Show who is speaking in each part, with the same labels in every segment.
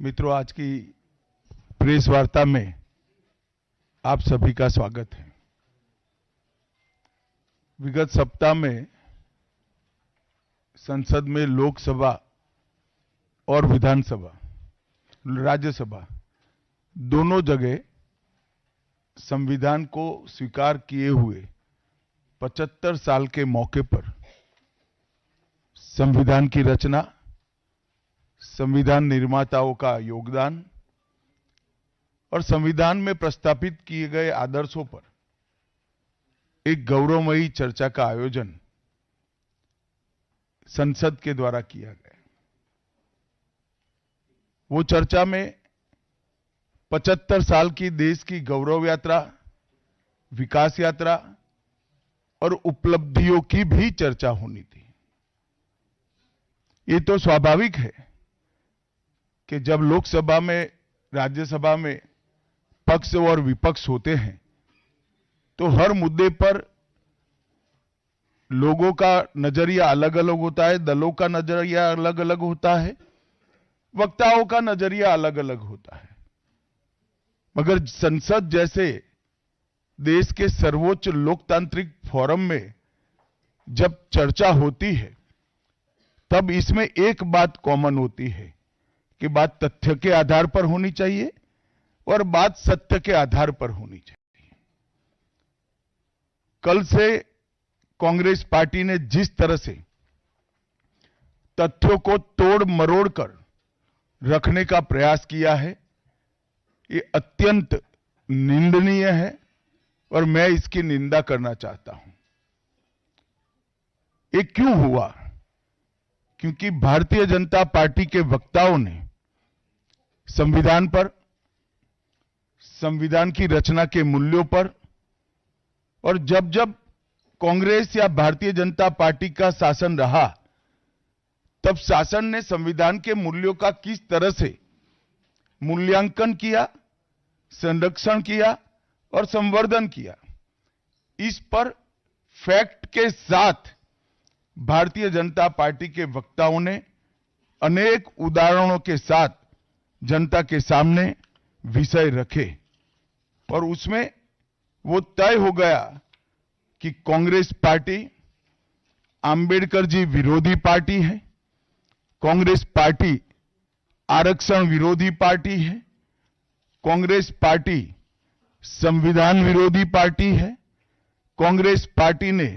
Speaker 1: मित्रों, आज की प्रेस वार्ता में आप सभी का स्वागत है। विगत सप्ताह में संसद में लोकसभा और विधानसभा, राज्यसभा दोनों जगह संविधान को स्वीकार किए हुए 75 साल के मौके पर संविधान की रचना, संविधान निर्माताओं का योगदान और संविधान में प्रस्तावित किए गए आदर्शों पर एक गौरवमयी चर्चा का आयोजन संसद के द्वारा किया गया। वो चर्चा में 75 साल की देश की गौरव यात्रा, विकास यात्रा और उपलब्धियों की भी चर्चा होनी थी। ये तो स्वाभाविक है कि जब लोकसभा में, राज्यसभा में पक्ष और विपक्ष होते हैं तो हर मुद्दे पर लोगों का नजरिया अलग अलग होता है, दलों का नजरिया अलग अलग होता है, वक्ताओं का नजरिया अलग अलग होता है। मगर संसद जैसे देश के सर्वोच्च लोकतांत्रिक फोरम में जब चर्चा होती है तब इसमें एक बात कॉमन होती है कि बात तथ्य के आधार पर होनी चाहिए और बात सत्य के आधार पर होनी चाहिए। कल से कांग्रेस पार्टी ने जिस तरह से तथ्यों को तोड़ मरोड़ कर रखने का प्रयास किया है, ये अत्यंत निंदनीय है और मैं इसकी निंदा करना चाहता हूं। ये क्यों हुआ? क्योंकि भारतीय जनता पार्टी के वक्ताओं ने संविधान पर, संविधान की रचना के मूल्यों पर और जब जब कांग्रेस या भारतीय जनता पार्टी का शासन रहा तब शासन ने संविधान के मूल्यों का किस तरह से मूल्यांकन किया, संरक्षण किया और संवर्धन किया, इस पर फैक्ट के साथ भारतीय जनता पार्टी के वक्ताओं ने अनेक उदाहरणों के साथ जनता के सामने विषय रखे और उसमें वो तय हो गया कि कांग्रेस पार्टी आंबेडकर जी विरोधी पार्टी है, कांग्रेस पार्टी आरक्षण विरोधी पार्टी है, कांग्रेस पार्टी संविधान विरोधी पार्टी है, कांग्रेस पार्टी ने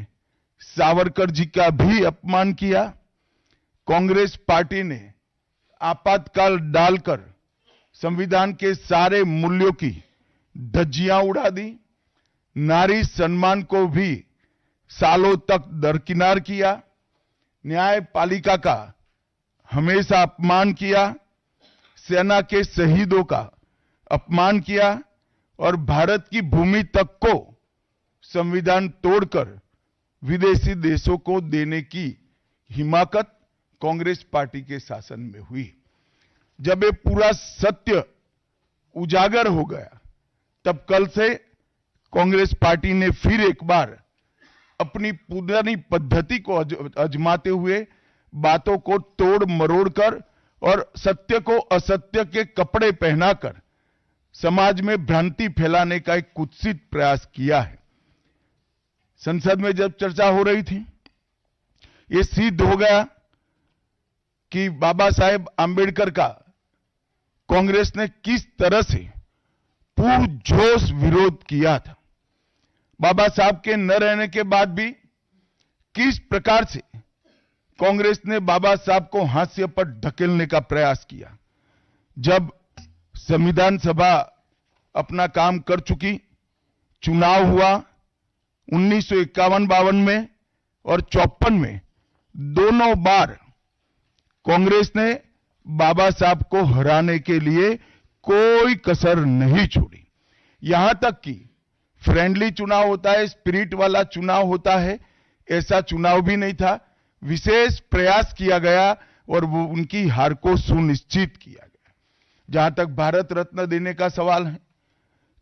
Speaker 1: सावरकर जी का भी अपमान किया, कांग्रेस पार्टी ने आपातकाल डालकर संविधान के सारे मूल्यों की धज्जियां उड़ा दी, नारी सम्मान को भी सालों तक दरकिनार किया, न्यायपालिका का हमेशा अपमान किया, सेना के शहीदों का अपमान किया और भारत की भूमि तक को संविधान तोड़कर विदेशी देशों को देने की हिमाकत कांग्रेस पार्टी के शासन में हुई। जब ये पूरा सत्य उजागर हो गया तब कल से कांग्रेस पार्टी ने फिर एक बार अपनी पुरानी पद्धति को आजमाते हुए बातों को तोड़ मरोड़ कर और सत्य को असत्य के कपड़े पहनाकर समाज में भ्रांति फैलाने का एक कुत्सित प्रयास किया है। संसद में जब चर्चा हो रही थी, ये सिद्ध हो गया कि बाबा साहेब आंबेडकर का कांग्रेस ने किस तरह से पुरजोश विरोध किया था। बाबा साहब के न रहने के बाद भी किस प्रकार से कांग्रेस ने बाबा साहब को हाशिए पर ढकेलने का प्रयास किया। जब संविधान सभा अपना काम कर चुकी, चुनाव हुआ 1951-52 में और 54 में, दोनों बार कांग्रेस ने बाबा साहब को हराने के लिए कोई कसर नहीं छोड़ी। यहां तक कि फ्रेंडली चुनाव होता है, स्पिरिट वाला चुनाव होता है, ऐसा चुनाव भी नहीं था। विशेष प्रयास किया गया और वो उनकी हार को सुनिश्चित किया गया। जहां तक भारत रत्न देने का सवाल है,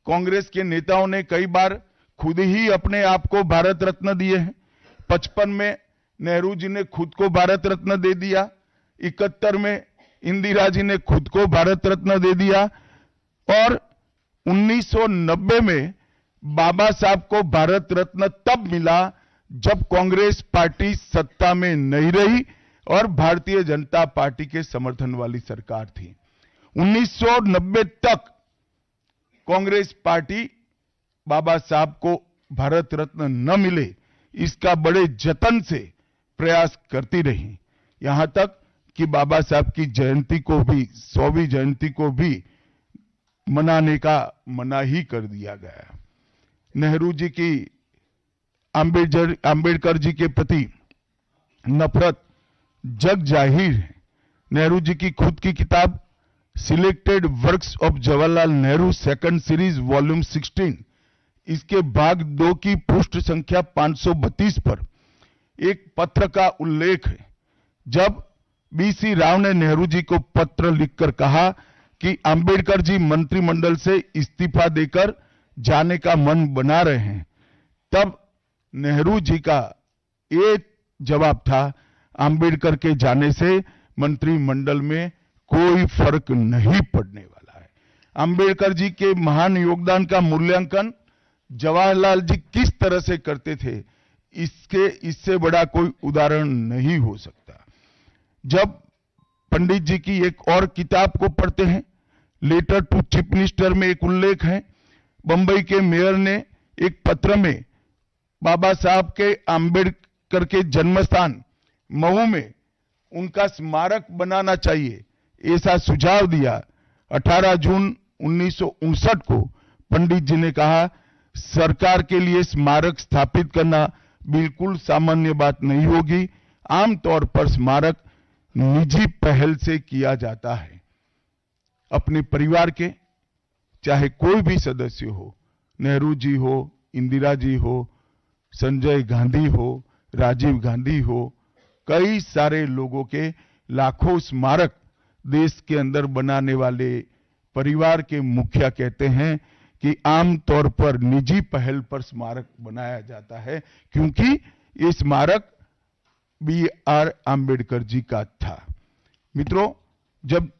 Speaker 1: कांग्रेस के नेताओं ने कई बार खुद ही अपने आप को भारत रत्न दिए हैं। 55 में नेहरू जी ने खुद को भारत रत्न दे दिया, 71 में इंदिरा जी ने खुद को भारत रत्न दे दिया और 1990 में बाबा साहब को भारत रत्न तब मिला जब कांग्रेस पार्टी सत्ता में नहीं रही और भारतीय जनता पार्टी के समर्थन वाली सरकार थी। 1990 तक कांग्रेस पार्टी बाबा साहब को भारत रत्न न मिले इसका बड़े जतन से प्रयास करती रही, यहां तक कि बाबा साहब की जयंती को भी 100वीं जयंती को भी मनाने का मना ही कर दिया गया। नेहरू जी की आंबेडकर जी के प्रति नफरत जग जाहिर है। नेहरू जी की खुद की किताब selected works of Jawaharlal Nehru second series volume 16 इसके भाग 2 की पृष्ठ संख्या 532 पर एक पत्र का उल्लेख है, जब बीसी राव ने नेहरू जी को पत्र लिखकर कहा कि अंबेडकर जी मंत्रिमंडल से इस्तीफा देकर जाने का मन बना रहे हैं, तब नेहरू जी का ये जवाब था, अंबेडकर के जाने से मंत्रिमंडल में कोई फर्क नहीं पड़ने वाला है। अंबेडकर जी के महान योगदान का मूल्यांकन जवाहरलाल जी किस तरह से करते थे, इससे बड़ा कोई उदाहरण नहीं हो सकता। जब पंडित जी की एक और किताब को पढ़ते हैं, लेटर टू चीफ मिनिस्टर में एक उल्लेख है, बंबई के मेयर ने एक पत्र में बाबा साहब के अंबेडकर के जन्मस्थान मऊ में उनका स्मारक बनाना चाहिए ऐसा सुझाव दिया। 18 जून 1959 को पंडित जी ने कहा, सरकार के लिए स्मारक स्थापित करना बिल्कुल सामान्य बात नहीं होगी, आमतौर पर स्मारक निजी पहल से किया जाता है। अपने परिवार के चाहे कोई भी सदस्य हो, नेहरू जी हो, इंदिरा जी हो, संजय गांधी हो, राजीव गांधी हो, कई सारे लोगों के लाखों स्मारक देश के अंदर बनाने वाले परिवार के मुखिया कहते हैं कि आमतौर पर निजी पहल पर स्मारक बनाया जाता है, क्योंकि ये स्मारक B.R. आंबेडकर जी का था। मित्रों, जब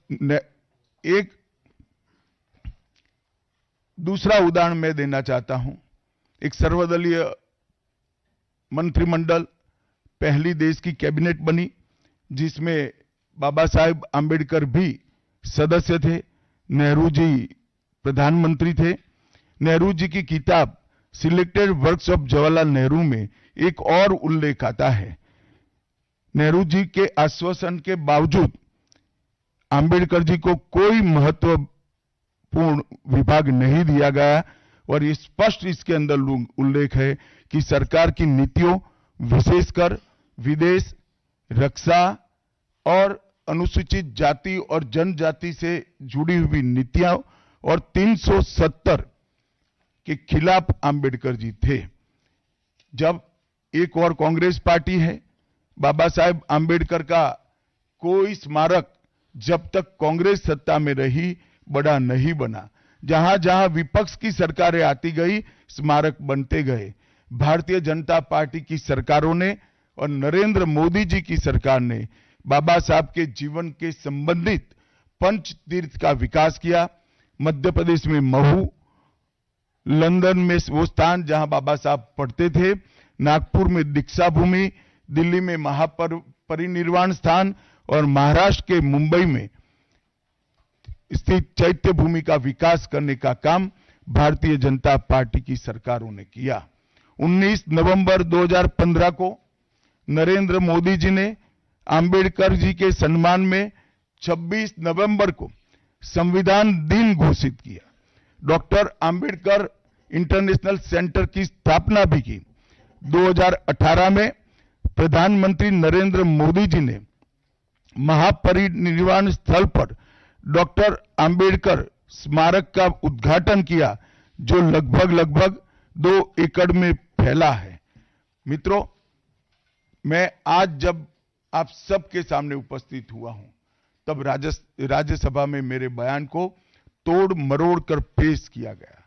Speaker 1: एक दूसरा उदाहरण मैं देना चाहता हूं, एक सर्वदलीय मंत्रिमंडल पहली देश की कैबिनेट बनी जिसमें बाबा साहेब आंबेडकर भी सदस्य थे, नेहरू जी प्रधानमंत्री थे। नेहरू जी की किताब selected works of Jawaharlal Nehru में एक और उल्लेख आता है, नेहरू जी के आश्वासन के बावजूद आंबेडकर जी को कोई महत्वपूर्ण विभाग नहीं दिया गया और ये स्पष्ट इसके अंदर उल्लेख है कि सरकार की नीतियों, विशेषकर विदेश, रक्षा और अनुसूचित जाति और जनजाति से जुड़ी हुई नीतियां और 370 के खिलाफ आंबेडकर जी थे। जब एक और कांग्रेस पार्टी है, बाबा साहेब आंबेडकर का कोई स्मारक जब तक कांग्रेस सत्ता में रही बड़ा नहीं बना। जहां जहां विपक्ष की सरकारें आती गई, स्मारक बनते गए। भारतीय जनता पार्टी की सरकारों ने और नरेंद्र मोदी जी की सरकार ने बाबा साहब के जीवन के संबंधित पंच तीर्थ का विकास किया। मध्य प्रदेश में महू, लंदन में वो स्थान जहां बाबा साहब पढ़ते थे, नागपुर में दीक्षा भूमि, दिल्ली में महापरिनिर्वाण स्थान और महाराष्ट्र के मुंबई में स्थित चैत्य भूमि का विकास करने का काम भारतीय जनता पार्टी की सरकारों ने किया। 19 नवंबर 2015 को नरेंद्र मोदी जी ने आंबेडकर जी के सम्मान में 26 नवंबर को संविधान दिन घोषित किया। डॉक्टर आंबेडकर इंटरनेशनल सेंटर की स्थापना भी की। 2018 में प्रधानमंत्री नरेंद्र मोदी जी ने महापरिनिर्वाण स्थल पर डॉक्टर आंबेडकर स्मारक का उद्घाटन किया, जो लगभग 2 एकड़ में फैला है। मित्रों, मैं आज जब आप सबके सामने उपस्थित हुआ हूं, तब राज्यसभा में मेरे बयान को तोड़ मरोड़ कर पेश किया गया।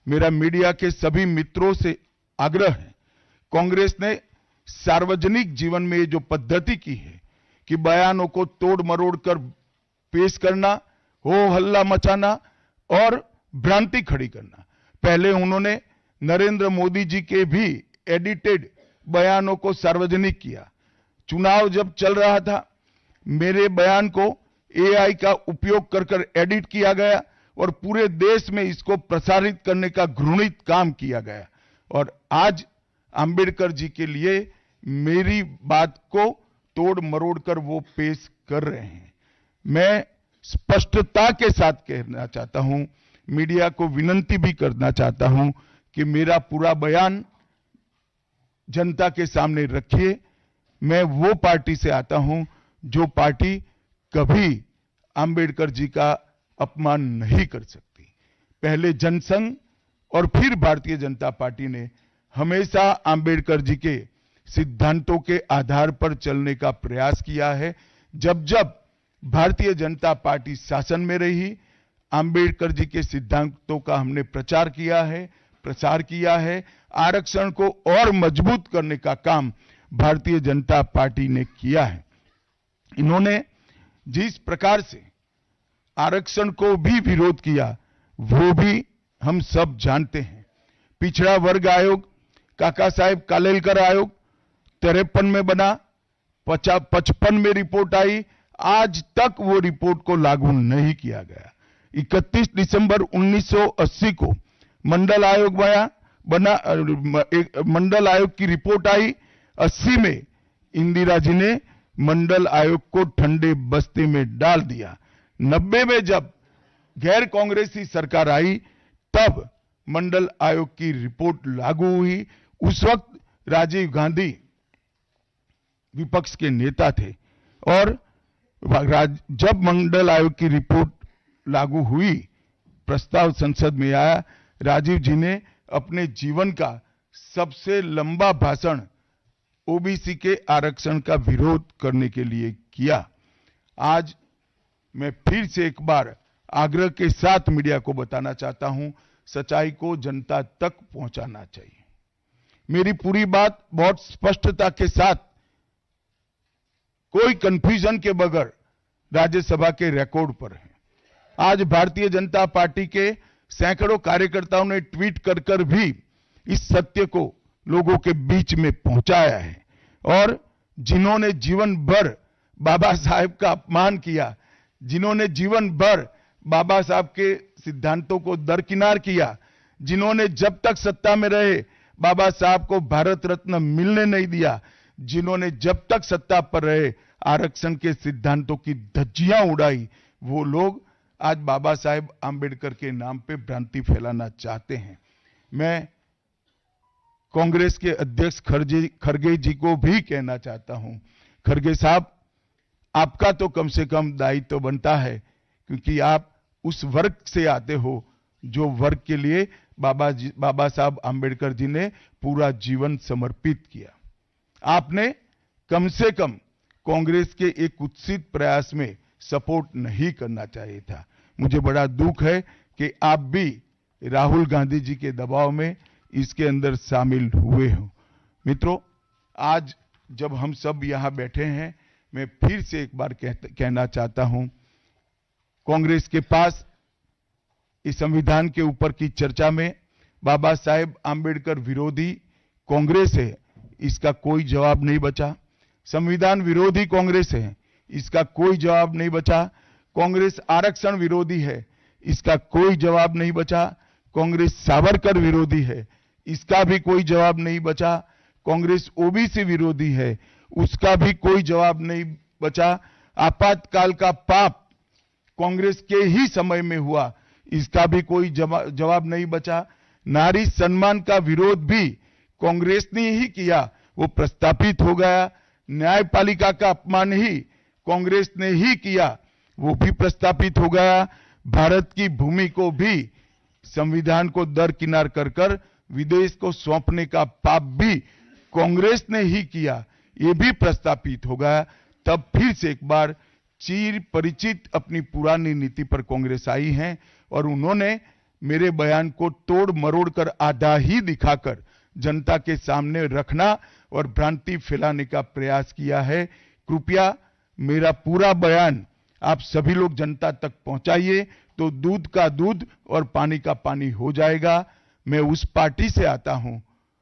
Speaker 1: मेरा मीडिया के सभी मित्रों से आग्रह है, कांग्रेस ने सार्वजनिक जीवन में जो पद्धति की है कि बयानों को तोड़ मरोड़ कर पेश करना, हो हल्ला मचाना और भ्रांति खड़ी करना। पहले उन्होंने नरेंद्र मोदी जी के भी एडिटेड बयानों को सार्वजनिक किया। चुनाव जब चल रहा था, मेरे बयान को एआई का उपयोग कर एडिट किया गया और पूरे देश में इसको प्रसारित करने का घृणित काम किया गया। और आज अंबेडकर जी के लिए मेरी बात को तोड़ मरोड़ कर वो पेश कर रहे हैं। मैं स्पष्टता के साथ कहना चाहता हूं, मीडिया को विनती भी करना चाहता हूं कि मेरा पूरा बयान जनता के सामने रखिए। मैं वो पार्टी से आता हूं जो पार्टी कभी अंबेडकर जी का अपमान नहीं कर सकती। पहले जनसंघ और फिर भारतीय जनता पार्टी ने हमेशा अंबेडकर जी के सिद्धांतों के आधार पर चलने का प्रयास किया है। जब जब भारतीय जनता पार्टी शासन में रही, अंबेडकर जी के सिद्धांतों का हमने प्रचार किया है। आरक्षण को और मजबूत करने का काम भारतीय जनता पार्टी ने किया है। इन्होंने जिस प्रकार से आरक्षण को भी विरोध किया, वो भी हम सब जानते हैं। पिछड़ा वर्ग आयोग, काका साहेब कालेलकर आयोग 53 में बना, 55 में रिपोर्ट आई, आज तक वो रिपोर्ट को लागू नहीं किया गया। 31 दिसंबर 1980 को मंडल आयोग बना, मंडल आयोग की रिपोर्ट आई। 80 में इंदिरा जी ने मंडल आयोग को ठंडे बस्ते में डाल दिया। 90 में जब गैर कांग्रेसी सरकार आई, तब मंडल आयोग की रिपोर्ट लागू हुई। उस वक्त राजीव गांधी विपक्ष के नेता थे और जब मंडल आयोग की रिपोर्ट लागू हुई, प्रस्ताव संसद में आया, राजीव जी ने अपने जीवन का सबसे लंबा भाषण ओबीसी के आरक्षण का विरोध करने के लिए किया। आज मैं फिर से एक बार आग्रह के साथ मीडिया को बताना चाहता हूं, सच्चाई को जनता तक पहुंचाना चाहिए। मेरी पूरी बात बहुत स्पष्टता के साथ, कोई कंफ्यूजन के बगैर राज्यसभा के रिकॉर्ड पर है। आज भारतीय जनता पार्टी के सैकड़ों कार्यकर्ताओं ने ट्वीट कर भी इस सत्य को लोगों के बीच में पहुंचाया है। और जिन्होंने जीवन भर बाबा साहेब का अपमान किया, जिन्होंने जीवन भर बाबा साहब के सिद्धांतों को दरकिनार किया, जिन्होंने जब तक सत्ता में रहे बाबा साहब को भारत रत्न मिलने नहीं दिया, जिन्होंने जब तक सत्ता पर रहे आरक्षण के सिद्धांतों की धज्जियां उड़ाई, वो लोग आज बाबा साहेब आंबेडकर के नाम पे भ्रांति फैलाना चाहते हैं। मैं कांग्रेस के अध्यक्ष खड़गे जी को भी कहना चाहता हूं, खड़गे साहब, आपका तो कम से कम दायित्व बनता है, क्योंकि आप उस वर्ग से आते हो जो वर्ग के लिए बाबा साहब आंबेडकर जी ने पूरा जीवन समर्पित किया। आपने कम से कम कांग्रेस के एक कुत्सित प्रयास में सपोर्ट नहीं करना चाहिए था। मुझे बड़ा दुख है कि आप भी राहुल गांधी जी के दबाव में इसके अंदर शामिल हुए हो। मित्रों, आज जब हम सब यहां बैठे हैं, मैं फिर से एक बार कहना चाहता हूं, कांग्रेस के पास इस संविधान के ऊपर की चर्चा में बाबा साहेब आंबेडकर विरोधी कांग्रेस है, इसका कोई जवाब नहीं बचा। संविधान विरोधी कांग्रेस है, इसका कोई जवाब नहीं बचा। कांग्रेस आरक्षण विरोधी है, इसका कोई जवाब नहीं बचा। कांग्रेस सावरकर विरोधी है, इसका भी कोई जवाब नहीं बचा। कांग्रेस ओबीसी विरोधी है, उसका भी कोई जवाब नहीं बचा। आपातकाल का पाप कांग्रेस के ही समय में हुआ, इसका भी कोई जवाब नहीं बचा। नारी सम्मान का विरोध भी कांग्रेस ने ही किया, वो प्रस्तापित हो गया। न्यायपालिका का अपमान ही कांग्रेस ने ही किया, वो भी प्रस्तापित हो गया। भारत की भूमि को भी संविधान को दरकिनार कर विदेश को सौंपने का पाप भी कांग्रेस ने ही किया, ये भी प्रस्तापित हो गया। तब फिर से एक बार चिर परिचित अपनी पुरानी नीति पर कांग्रेस आई है और उन्होंने मेरे बयान को तोड़ मरोड़ कर आधा ही दिखाकर जनता के सामने रखना और भ्रांति फैलाने का प्रयास किया है। कृपया मेरा पूरा बयान आप सभी लोग जनता तक पहुंचाइए तो दूध का दूध और पानी का पानी हो जाएगा। मैं उस पार्टी से आता हूं,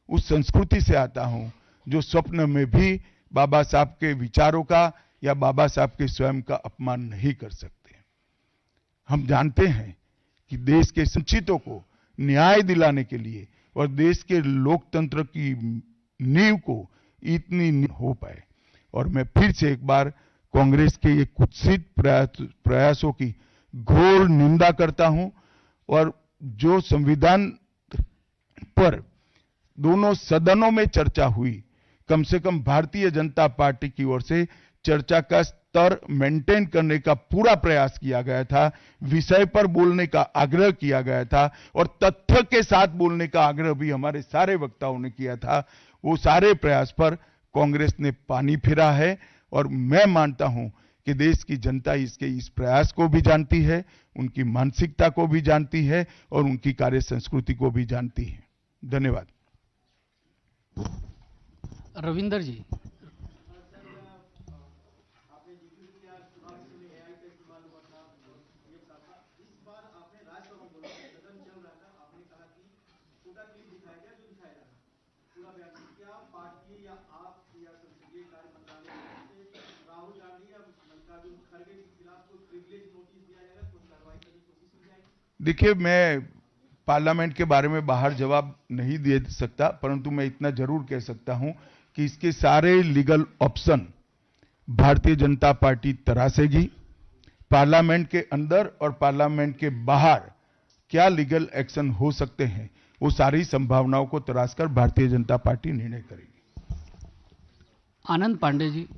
Speaker 1: उस संस्कृति से आता हूं जो स्वप्न में भी बाबा साहब के विचारों का या बाबा साहब के स्वयं का अपमान नहीं कर सकते। हम जानते हैं कि देश के वंचितों को न्याय दिलाने के लिए और देश के लोकतंत्र की नींव को इतनी हो पाए। और मैं फिर से एक बार कांग्रेस के ये कुत्सित प्रयासों की घोर निंदा करता हूं और जो संविधान पर दोनों सदनों में चर्चा हुई, कम से कम भारतीय जनता पार्टी की ओर से चर्चा का स्तर मेंटेन करने का पूरा प्रयास किया गया था, विषय पर बोलने का आग्रह किया गया था और तथ्य के साथ बोलने का आग्रह भी हमारे सारे वक्ताओं ने किया था। वो सारे प्रयास पर कांग्रेस ने पानी फिरा है और मैं मानता हूं कि देश की जनता इसके इस प्रयास को भी जानती है, उनकी मानसिकता को भी जानती है और उनकी कार्य संस्कृति को भी जानती है। धन्यवाद।
Speaker 2: रविंदर जी।
Speaker 1: देखिए, मैं पार्लियामेंट के बारे में बाहर जवाब नहीं दे सकता, परंतु मैं इतना जरूर कह सकता हूं कि इसके सारे legal option Bharatiya Janata party तरासेगी। Parliament के अंदर और पार्लियामेंट के बाहर क्या लीगल एक्शन हो सकते हैं, वो सारी संभावनाओं को तराशकर भारतीय जनता पार्टी निर्णय करेगी।
Speaker 2: आनंद पांडे जी।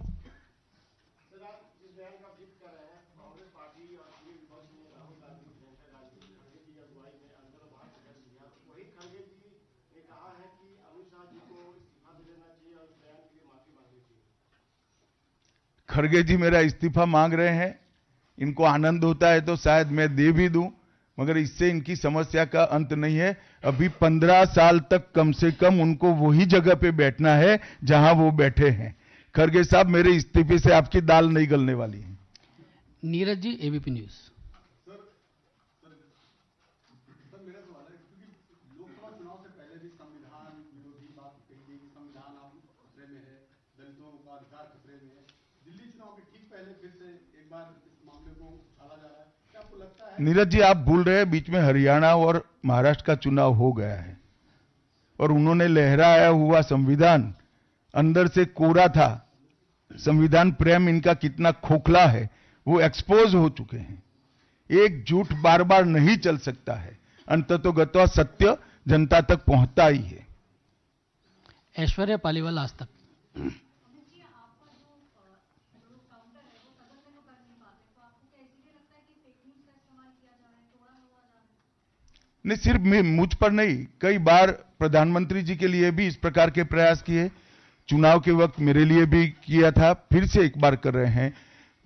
Speaker 1: खड़गे जी मेरा इस्तीफा मांग रहे हैं, इनको आनंद होता है तो शायद मैं दे भी दूं, मगर इससे इनकी समस्या का अंत नहीं है। अभी 15 साल तक कम से कम उनको वही जगह पे बैठना है जहां वो बैठे हैं। खड़गे साहब, मेरे इस्तीफे से आपकी दाल नहीं गलने वाली है।
Speaker 2: Neeraj ji, ABP news.
Speaker 1: नीरज जी, आप भूल रहे हैं बीच में हरियाणा और महाराष्ट्र का चुनाव हो गया है और उन्होंने लहराया हुआ संविधान अंदर से कोरा था। संविधान प्रेम इनका कितना खोखला है वो एक्सपोज हो चुके हैं। एक झूठ बार बार नहीं चल सकता है, अंततोगत्वा सत्य जनता तक पहुंचता ही है।
Speaker 2: ऐश्वर्या पालीवाल, आज तक।
Speaker 1: नहीं, सिर्फ मुझ पर नहीं, कई बार प्रधानमंत्री जी के लिए भी इस प्रकार के प्रयास किए, चुनाव के वक्त मेरे लिए भी किया था, फिर से एक बार कर रहे हैं।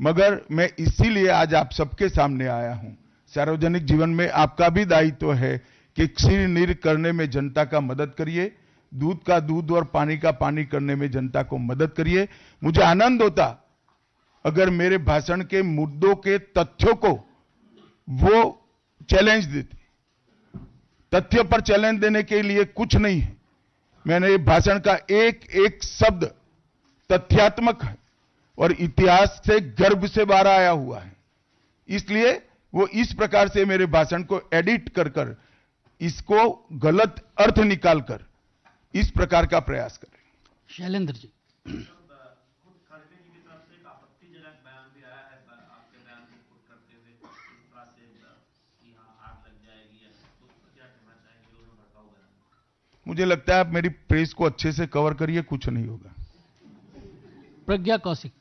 Speaker 1: मगर मैं इसीलिए आज आप सबके सामने आया हूं। सार्वजनिक जीवन में आपका भी दायित्व है कि क्षीर नीर करने में जनता का मदद करिए, दूध का दूध और पानी का पानी करने में जनता को मदद करिए। मुझे आनंद होता अगर मेरे भाषण के मुद्दों के तथ्यों को वो चैलेंज देते। तथ्य पर चैलेंज देने के लिए कुछ नहीं है। मैंने भाषण का एक एक शब्द तथ्यात्मक है और इतिहास से गर्भ से बाहर आया हुआ है, इसलिए वो इस प्रकार से मेरे भाषण को एडिट कर कर इसको गलत अर्थ निकालकर इस प्रकार का प्रयास करें।
Speaker 2: शैलेंद्र जी।
Speaker 1: मुझे लगता है आप मेरी प्रेस को अच्छे से कवर करिए, कुछ नहीं होगा।
Speaker 2: प्रज्ञा कौशिक।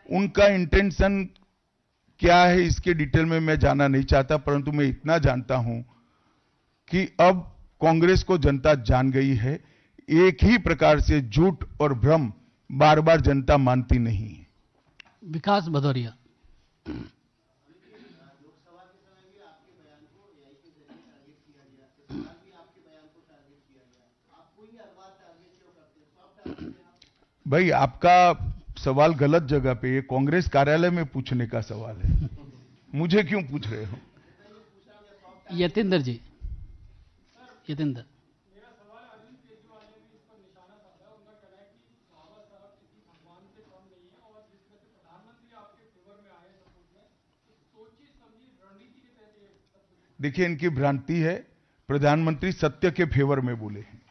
Speaker 1: उनका इंटेंशन क्या है इसके डिटेल में मैं जाना नहीं चाहता, परंतु मैं इतना जानता हूं कि अब कांग्रेस को जनता जान गई है। एक ही प्रकार से झूठ और भ्रम बार बार जनता मानती नहीं है।
Speaker 2: विकास भदौरिया।
Speaker 1: भाई आपका सवाल गलत जगह पे, ये कांग्रेस कार्यालय में पूछने का सवाल है, मुझे क्यों पूछ रहे हो?
Speaker 2: यतेंद्र जी, यतेंद्र।
Speaker 1: देखिए, इनकी भ्रांति है, प्रधानमंत्री सत्य के फेवर में बोले हैं।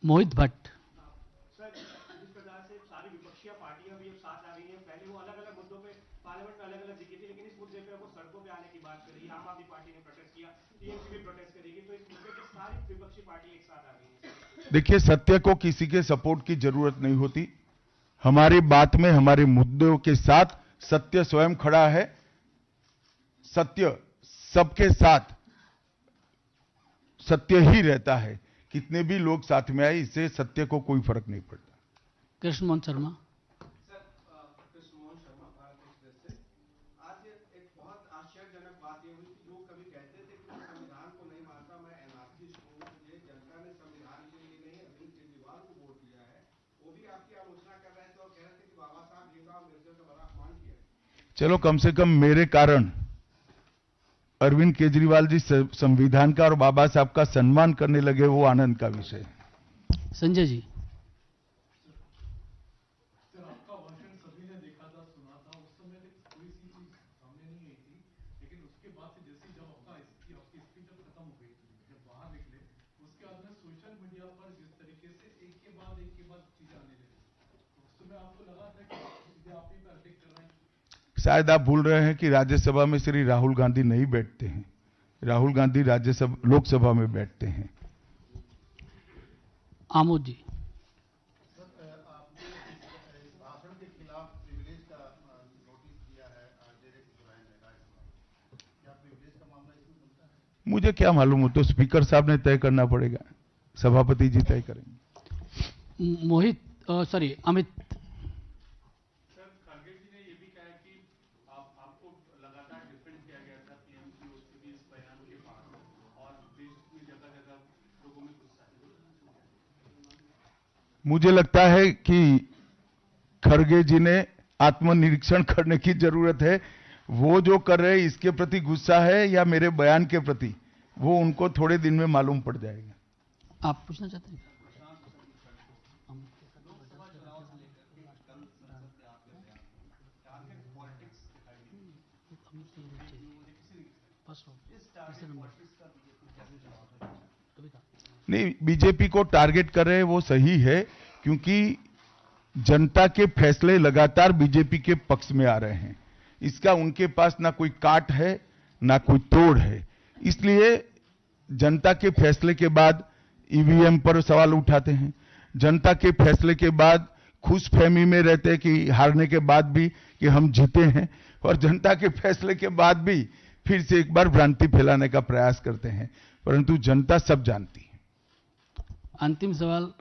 Speaker 2: मोहित भट्ट।
Speaker 3: सर, जिस प्रकार से सारी विपक्षी पार्टियां भी अब साथ आ गई हैं, पहले वो अलग-अलग मुद्दों पे पार्लियामेंट में अलग-अलग दिखी थी, लेकिन इस मुद्दे पे वो सड़कों पे आने की बात कर रही है। आम आदमी पार्टी ने प्रोटेस्ट किया, टीएमसी भी प्रोटेस्ट करेगी, तो इस मुद्दे पे सारी विपक्षी पार्टी एक साथ आ गई है।
Speaker 1: देखिए, सत्य को किसी के सपोर्ट की जरूरत नहीं होती। हमारी बात में, हमारे मुद्दों के साथ सत्य स्वयं खड़ा है। सत्य सबके साथ सत्य ही रहता है, कितने भी लोग साथ में आए, इससे सत्य को कोई फर्क नहीं पड़ता।
Speaker 2: कृष्ण मोहन शर्मा।
Speaker 3: सर, कृष्ण मोहन शर्मा, भारत एक्सप्रेस से। आज एक बहुत आश्चर्यजनक बात ये हुई कि लोग कभी कहते थे कि मैं संविधान को नहीं मानता, मैं एनार्किस्ट हूं, मुझे जनता ने संविधान के लिए नहीं अरविंद केजरीवाल को वोट दिया है, वो भी आपकी आलोचना कर रहे थे और कह रहे थे कि बाबा साहब भीमराव अम्बेडकर का बड़ा अपमान किया।
Speaker 1: चलो, कम से कम मेरे कारण अरविंद केजरीवाल जी संविधान का और बाबा साहब का सम्मान करने लगे, वो आनंद का विषय है।
Speaker 2: संजय जी।
Speaker 4: सर, आपका भाषण सभी ने देखा था, सुना था, उस समय कोई सी चीज सामने नहीं आई थी, लेकिन उसके बाद से जैसे जब आपकी स्पीच जब खत्म हो गई, जब बाहर निकले, उसके बाद में सोशल मीडिया पर जिस तरीके से एक के बाद चीजें आने लगी, उस समय आपको लगा था कि सीधे आप ही पर अटैक कर रहे हैं।
Speaker 1: शायद आप भूल रहे हैं कि राज्यसभा में श्री राहुल गांधी नहीं बैठते हैं। राहुल गांधी लोकसभा में बैठते हैं।
Speaker 2: आमोद जी।
Speaker 1: मुझे क्या मालूम, हो तो स्पीकर साहब ने तय करना पड़ेगा, सभापति जी तय करेंगे।
Speaker 2: मोहित, सॉरी, अमित।
Speaker 3: सर, खड़गे जी ने ये भी कहा कि आपको लगातार डिफेंड किया गया था टीएमसी उसके भी इस बयान के बाद, और देश में जगह-जगह लोगों में गुस्सा है।
Speaker 1: मुझे लगता है कि खड़गे जी ने आत्मनिरीक्षण करने की जरूरत है। वो जो कर रहे हैं, इसके प्रति गुस्सा है या मेरे बयान के प्रति, वो उनको थोड़े दिन में मालूम पड़ जाएगा।
Speaker 2: आप पूछना चाहते हैं?
Speaker 1: नहीं, बीजेपी को टारगेट कर रहे हैं, वो सही है, क्योंकि जनता के फैसले लगातार बीजेपी के पक्ष में आ रहे हैं। इसका उनके पास ना कोई काट है, ना कोई तोड़ है। इसलिए जनता के फैसले के बाद ईवीएम पर सवाल उठाते हैं। जनता के फैसले के बाद खुशफहमी में रहते हैं कि हारने के बाद भी कि हम जीते हैं, और जनता के फैसले के बाद भी फिर से एक बार भ्रांति फैलाने का प्रयास करते हैं, परंतु जनता सब जानती है।
Speaker 2: अंतिम सवाल